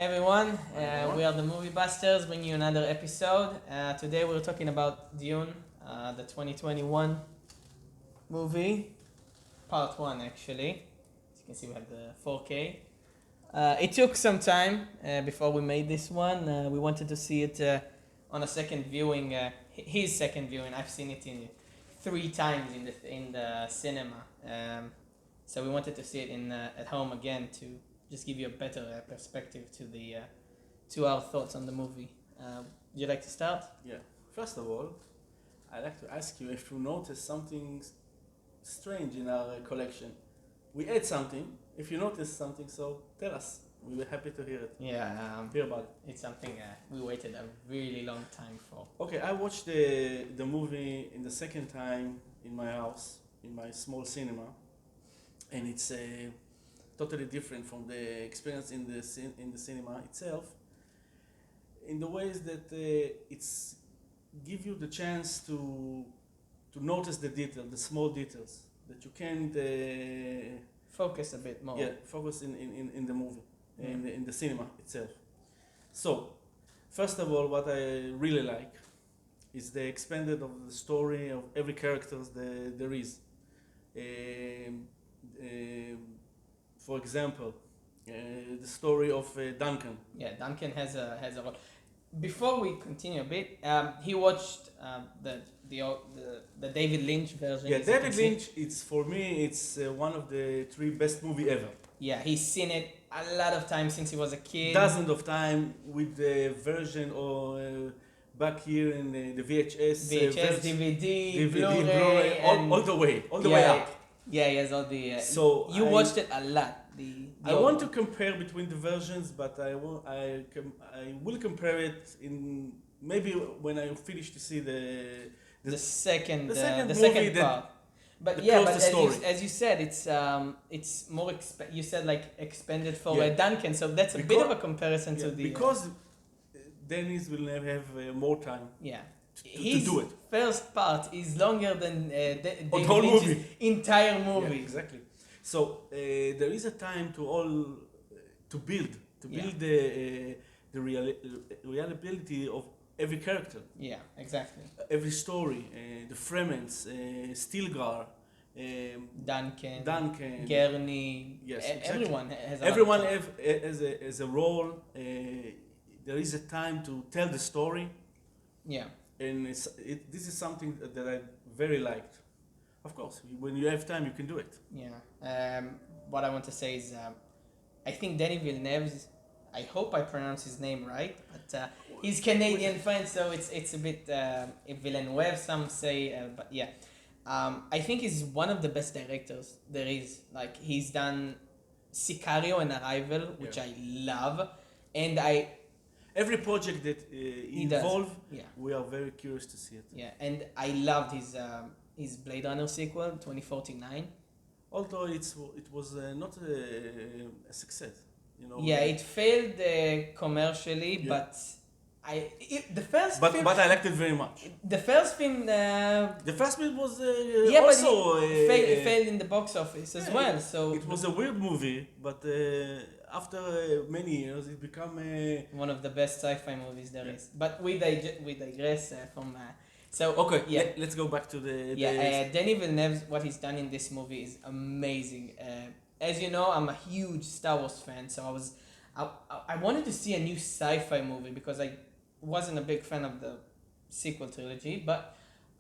Everyone, we are the Movie Busters, bringing you another episode. Today we're talking about Dune, the 2021 movie, Part One actually. As you can see, we have the 4K. It took some time before we made this one. We wanted to see it on a second viewing, his second viewing. I've seen it in 3 times in the cinema. So we wanted to see it at home again to just give you a better perspective to our thoughts on the movie. Would you like to start? Yeah. First of all, I'd like to ask you if you noticed something strange in our collection. We ate something. If you noticed something, so tell us. We were happy to hear it. Yeah, Hear about it. it's something we waited a really long time for. Okay, I watched the movie in the second time in my house, in my small cinema, and it's totally different from the experience in the cinema itself. In the ways that it's give you the chance to notice the detail, the small details that you can't Focus a bit more. focus in the movie, in the cinema itself. So, first of all, what I really like is the expanded of the story of every character there is. For example, the story of Duncan. Yeah, Duncan has a role. Before we continue a bit, he watched the David Lynch version. Yeah, as you can David see. Lynch. It's for me. It's one of the 3 best movie ever. Yeah, he's seen it a lot of times since he was a kid. Dozens of time with the version or back here in the VHS, VHS, DVD, Blu-ray, Blu-ray, all the way up. Yeah, he has all the. So you I- watched it a lot. I want to compare between the versions, but I will compare it in maybe when I finish to see the second movie that part. But that yeah, tells but the story. as you said, it's more you said like expanded for Yeah. Duncan, so that's a bit of a comparison to the because Denis will never have more time yeah. to do it. First part is longer than David whole Lynch's movie. entire Yeah, movie. exactly. So there is a time to build Yeah. the reliability of every character, Yeah, exactly. every story, the Fremens, Stilgar, Duncan, Gurney, Yes, exactly. everyone has a everyone lot of has a role. There is a time to tell the story, yeah. and this is something that I very liked. Of course, when you have time, you can do it. Yeah. What I want to say is, I think Denis Villeneuve. I hope I pronounce his name right, but he's Canadian friend, so it's a bit Villeneuve. Some say, but yeah. I think he's one of the best directors there is. Like he's done Sicario and Arrival, which Yeah. I love, and Every project that does. involve, Yeah. we are very curious to see it. yeah, and I loved his Blade Runner sequel, 2049. Although it was not a success, you know. Yeah, it failed commercially, Yeah. but the first But film, but I liked it very much. the first film, The first bit was yeah, also but it failed in the box office as yeah, well. So it was a weird movie, but after many years, it became one of the best sci-fi movies there is. But we digress from. So okay. yeah, Let's go back to the Denis Villeneuve, what he's done in this movie is amazing. As you know, I'm a huge Star Wars fan, so I wanted to see a new sci-fi movie because I wasn't a big fan of the sequel trilogy, but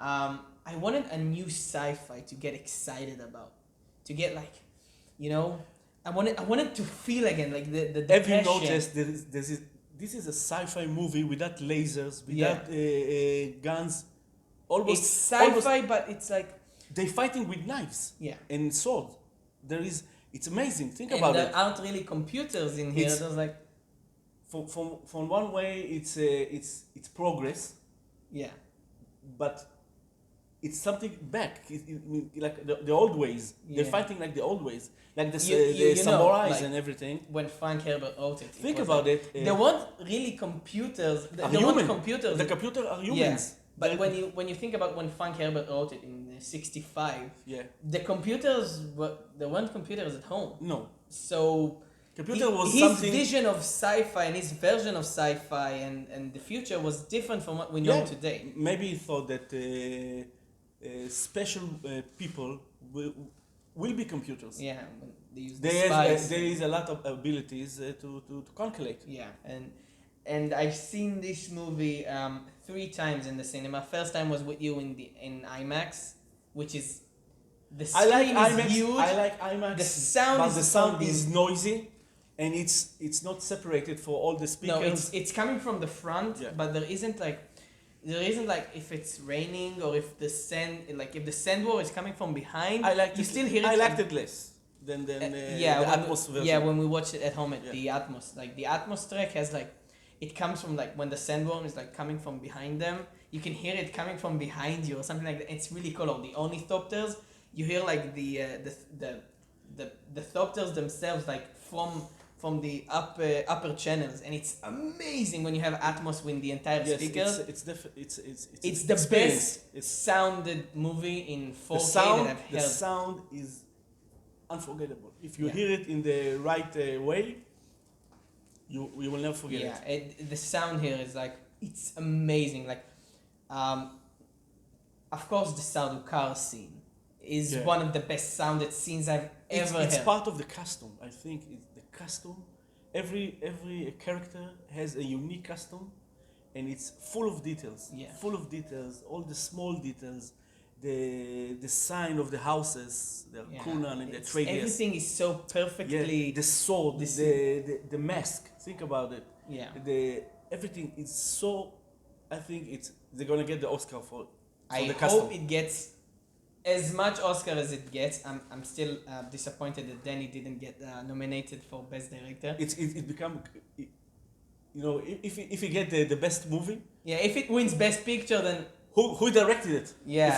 I wanted a new sci-fi to get excited about, to get like, you know, I wanted to feel again like the Have you passion. noticed this is a sci-fi movie without lasers, without guns, almost It's sci-fi, but it's like they fighting with knives yeah. and swords. It's amazing. Think And about there it. aren't really computers in here. It's- There's like From one way, it's progress, yeah. but it's something back. Like the old ways. They're Yeah. fighting like the old ways, like the You know, samurais like- and everything. When Frank Herbert wrote it. Think was about like, it. There weren't really computers. There Are weren't human. computers. The computer are humans. But when you think about when Frank Herbert wrote it in '65, Yeah. there weren't computers at home. No. So Computer was his something. vision of sci-fi and his version of sci-fi and the future was different from what we know today. Maybe he thought that special people will be computers. Yeah, when they use the Spaihts. There is a lot of abilities to calculate. Yeah, and I've seen this movie 3 times in the cinema. First time was with you in IMAX, which is the screen I like is IMAX. huge. I like IMAX. The sound but is the sound something- is noisy, and it's not separated for all the speakers. No, it's coming from the front, Yeah. but there isn't like if it's raining or if the sand wall is coming from behind. I like you still hear it. I liked it less than the Atmos version. Yeah, when we watch it at home at Yeah. the Atmos, like the Atmos track has like, it comes from like when the sandworm is like coming from behind them, you can hear it coming from behind you or something like that. It's really cool. Or the ornithopters, you hear like the thopters themselves like from the upper channels, and it's amazing when you have Atmos with the entire Yes, speakers. it's The experience. best sounded movie in 4K The sound, that I've the heard. sound is unforgettable. If you Yeah. hear it in the right way, you will never forget it. Yeah, the sound here is like, it's amazing. Like, of course, the Sardu car scene is Yeah. one of the best sounded scenes I've ever It's heard. part of the custom. I think it's the custom. Every character has a unique custom, and it's full of details. Yeah. Full of details. All the small details, the sign of the houses, the Kunan and the It's- Atreides. everything is so perfectly. Yeah, the sword, this- the mask. Think about it. Yeah. Everything is so. I think they're gonna get the Oscar for I the custom. hope it gets as much Oscar as it gets. I'm still disappointed that Denis didn't get nominated for Best Director. It become, if you get the best movie, Yeah, if it wins Best Picture, then who directed it? Yeah.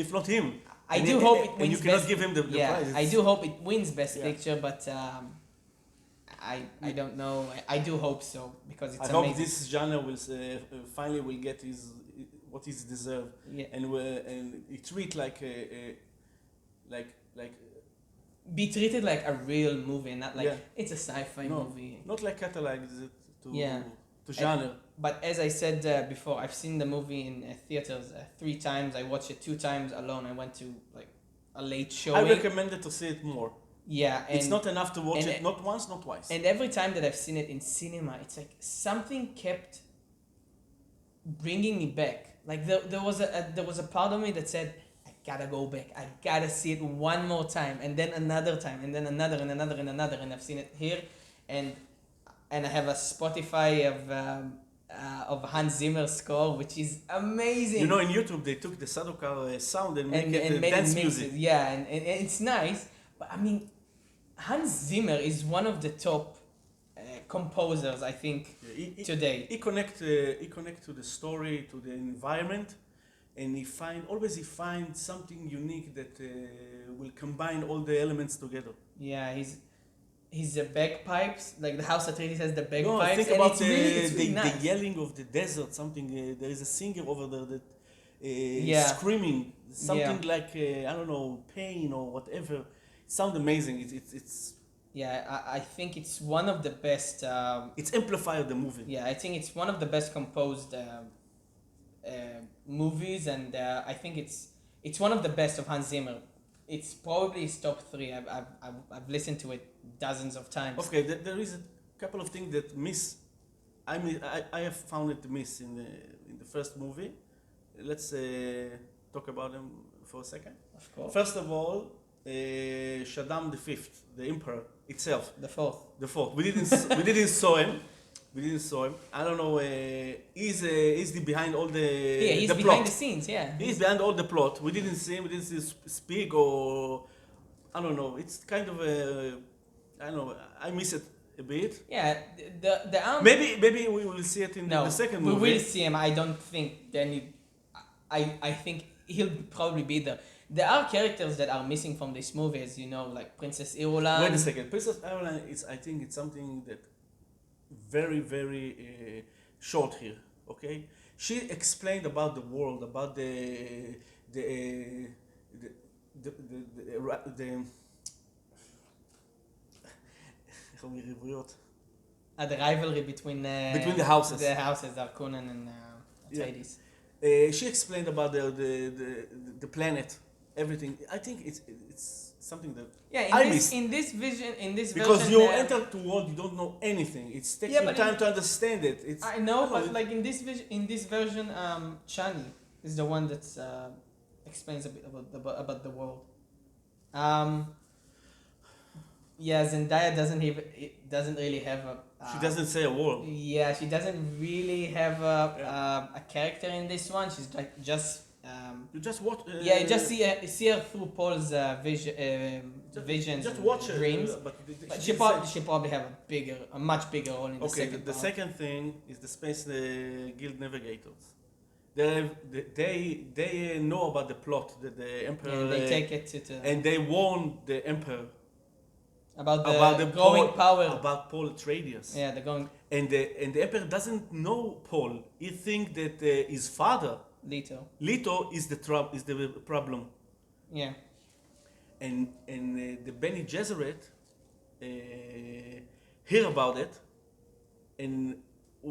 If not him. I And do it- hope it and wins you cannot Best. give him the Yeah, prize. I do hope it wins Best Yeah. Picture, but I don't know. I do hope so because it's I hope amazing. this genre will finally will get what is deserved, Yeah. and it treat like Be treated like a real movie, not like Yeah. it's a sci-fi No. movie. not like catalyze it Yeah. to genre. But as I said before, I've seen the movie in theaters 3 times. I watched it 2 times alone. I went to like a late I showing. recommend it to see it more. Yeah, and It's not enough to watch and- it not once, not twice. and every time that I've seen it in cinema, it's like something kept bringing me back. Like there was a part of me that said, I gotta go back. I gotta see it one more time, and then another time, and then another, and another, and another. And I've seen it here, and I have a Spotify of Hans Zimmer score, which is amazing. You know, in YouTube they took the Sadokar sound and made it made dance it mix music. it. Yeah, and it's nice. But I mean, Hans Zimmer is one of the top composers, I think, today. He connect to the story, to the environment, and he find something unique that will combine all the elements together. Yeah, he's the bagpipes, like the House Atreides has the No, bagpipes, think and about it's really the nice. yelling of the desert. Something there is a singer over there that Yeah. screaming something Yeah. like I don't know, pain or whatever. It sounds amazing. Yeah, I think it's one of the best. It's amplified the movie. Yeah, I think it's one of the best composed movies, and I think it's one of the best of Hans Zimmer. It's probably his top 3. I've listened to it dozens of times. Okay, there is a couple of things that miss. I have found it miss in the first movie. Let's talk about them for a second. Of course. First of all, Shaddam the Fifth, the Emperor itself, The 4th. the fourth. We didn't saw him. I don't know. He's behind all the Yeah, he's the behind plot. the scenes. Yeah. He's behind all the plot. We didn't see him. We didn't see speak or I don't know. It's kind of I don't know. I miss it a bit. Yeah, the arm. Maybe we will see it in No, the second we movie. will see him. I don't think Danny. I think he'll probably be there. There are characters that are missing from this movie, as you know, like Princess Irulan. Wait a second. Princess Irulan I think it's something that very short here. Okay, she explained about the world, about the איך אומרים יריבויות? The rivalry between Between the houses. The houses, Arkunan and Atreides. She explained about the planet, everything. I think it's something that I missed. In this Because version, you enter the world, you don't know anything. It's taking Yeah, you but time to understand it. It's, I know, don't but it- like in this version, Chani is the one that explains a bit about the world. Yeah, Zendaya doesn't really have a. she doesn't say a word. Yeah, she doesn't really have a character in this one. She's like just. You just watch. Yeah, you just see her through Paul's visions Just and watch dreams. but But she she probably have a much bigger role in the okay, second the part. second thing is the Space Guild Navigators. They know about the plot that the Emperor Yeah, they take it to and they warn the Emperor about the growing Paul, power. about Paul Atreides. Yeah, the going And the Emperor doesn't know Paul. He think that his father Leto. is the problem. Yeah. And the Bene Gesserit hear about it and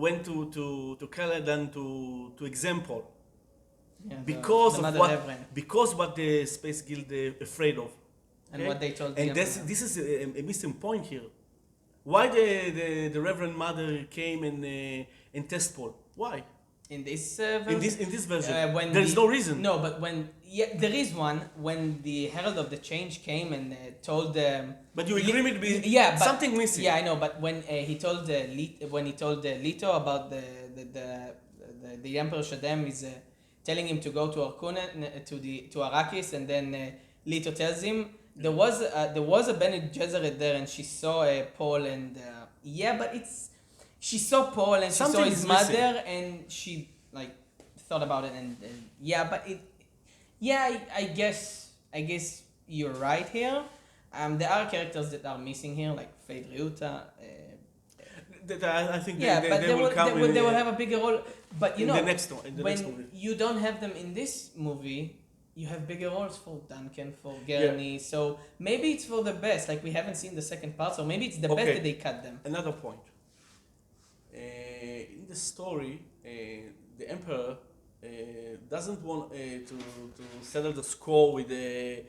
went to Caladan to example Yeah, because the of Mother what Reverend. because what the Space Guild afraid of. And Okay? what they told And the Emperor. this is a missing point here. Why the Reverend Mother came and test Paul? Why? In this version? In this version, when there is no reason. No, but there is one when the Herald of the Change came and told But you agree with me? Yeah, but Something missing. Yeah, I know, but when he told Leto about the Emperor Shaddam is telling him to go to Arkunan to Arrakis, and then Leto tells him there was a Bene Gesserit there, and she saw Paul and but she saw Paul and she Something saw his is missing. mother, and she like thought about it, and I guess you're right here. There are characters that are missing here, like Fade Ryuta. I think They will come. They will have a bigger role, but in the next one. In the when next movie. you don't have them in this movie, you have bigger roles for Duncan, for Gurney. So maybe it's for the best. Like we haven't seen the second part, so maybe it's the best that they cut them. Another point. In the story, the Emperor doesn't want to settle the score with the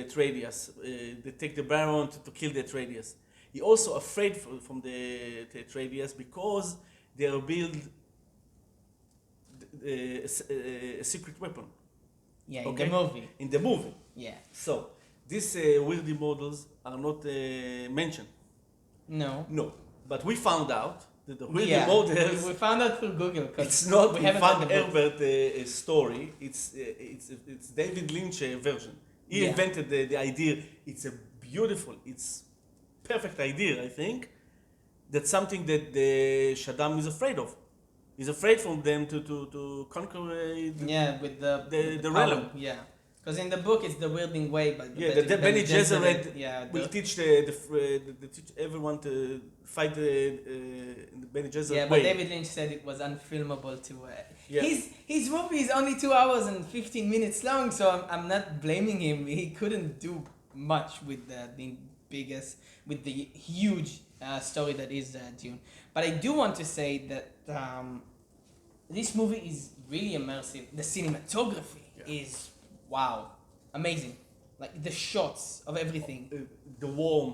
Atreides. They take the Baron to kill the Atreides. He also afraid from the Atreides because they are build a secret weapon. Yeah, Okay. In the movie. Yeah. So these weirdy models are not mentioned. No. No, but we found out that the weirdy Yeah. models. We found out through Google. 'Cause It's not we we haven't found read the book. Herbert story. It's David Lynch version. He Yeah. invented the idea. It's a beautiful. It's perfect idea. I think that's something that the Shaddam is afraid of. He's afraid from them to conquer. With the power. realm. Yeah. Because in the book it's the wielding way, but The Bene Gesserit will teach teach everyone to fight the Bene Gesserit Yeah, way. but David Lynch said it was unfilmable to. Yeah. His movie is only 2 hours and 15 minutes long, so I'm not blaming him. He couldn't do much with with the huge story that is Dune. But I do want to say that this movie is really immersive. The cinematography is wow, amazing. Like the shots of everything. The worm,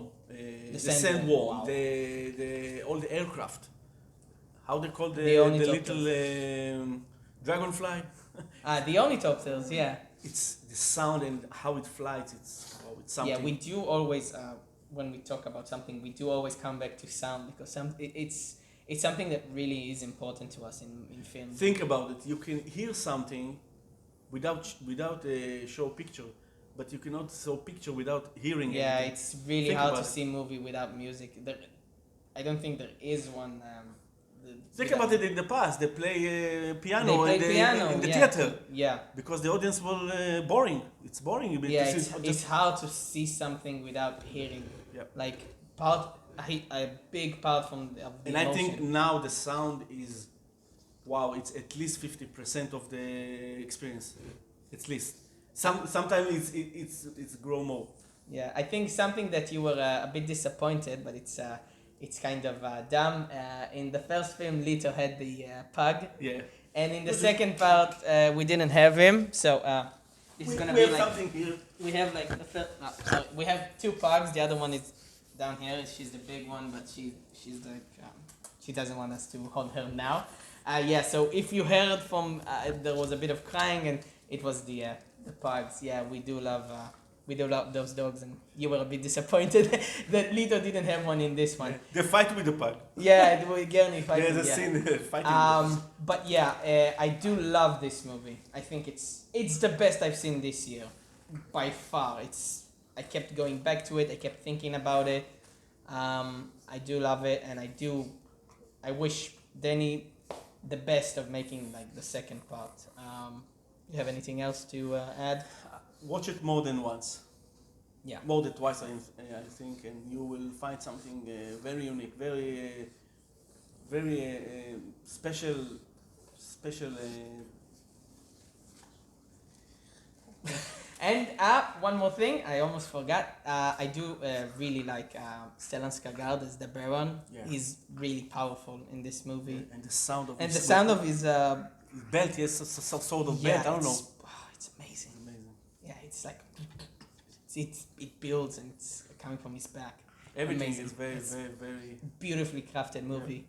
the sand worm, wow. the all the aircraft. How they call the little dragonfly? The Ornithopters, yeah. It's the sound and how it flies. It's something. Yeah, we do always when we talk about something, we do always come back to sound because it's something that really is important to us in film. Think about it. You can hear something without a show picture, but you cannot show picture without hearing it. Yeah, it's really Think hard about to it. see movie without music. I don't think there is one. Think about it in the past. They play piano, They play piano in the yeah. theater Yeah. because the audience was boring. It's boring. Yeah, it's hard to see something without hearing. Yeah. Like a big part of the And I think now the sound is, wow, it's at least 50% of the experience, at least. Sometimes it's grow more. Yeah, I think something that you were a bit disappointed, but it's kind of dumb. In the first film, Lito had the pug, Yeah. and in the second part, we didn't have him. So this is gonna We be have like something here. we have like sorry, we have two pugs. The other one is down here. She's the big one, but she's like she doesn't want us to hold her now. Yeah. So if you heard from there was a bit of crying, and it was the pugs. Yeah, we do love those dogs, and you were a bit disappointed that Lito didn't have one in this one. The fight with the pug. Yeah, we Gurney fighting. There's a scene fighting. But yeah, I do love this movie. I think it's the best I've seen this year, by far. I kept going back to it. I kept thinking about it. I do love it, and I wish Denis the best of making like the second part. You have anything else to add? Watch it more than once. Yeah. More than twice, I think, and you will find something very unique, very special. And one more thing, I almost forgot. I do really like Stellan Skarsgård as the Baron. Yeah. He's really powerful in this movie. And the sound of And his the sound of his belt, yes, some sort of yeah, belt. I don't know. It's amazing. Amazing. Yeah, it's like it builds and it's coming from his back. Everything Amazing. is very. Beautifully crafted movie.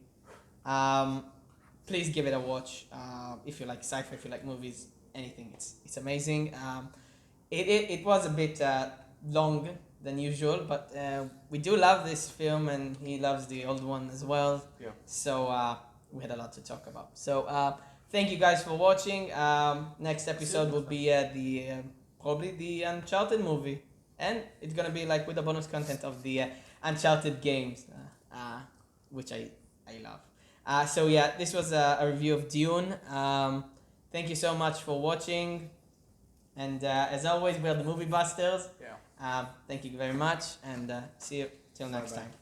Please give it a watch. If you like sci-fi, if you like movies, anything, it's amazing. It was a bit long than usual, but we do love this film, and he loves the old one as well. Yeah. So we had a lot to talk about. So thank you guys for watching. Next episode will be probably the Uncharted movie, and it's gonna be like with the bonus content of the Uncharted games, which I love. So yeah, this was a review of Dune. Thank you so much for watching. And as always, we're the Movie Busters. Yeah. Thank you very much, and see you till next Bye-bye. time.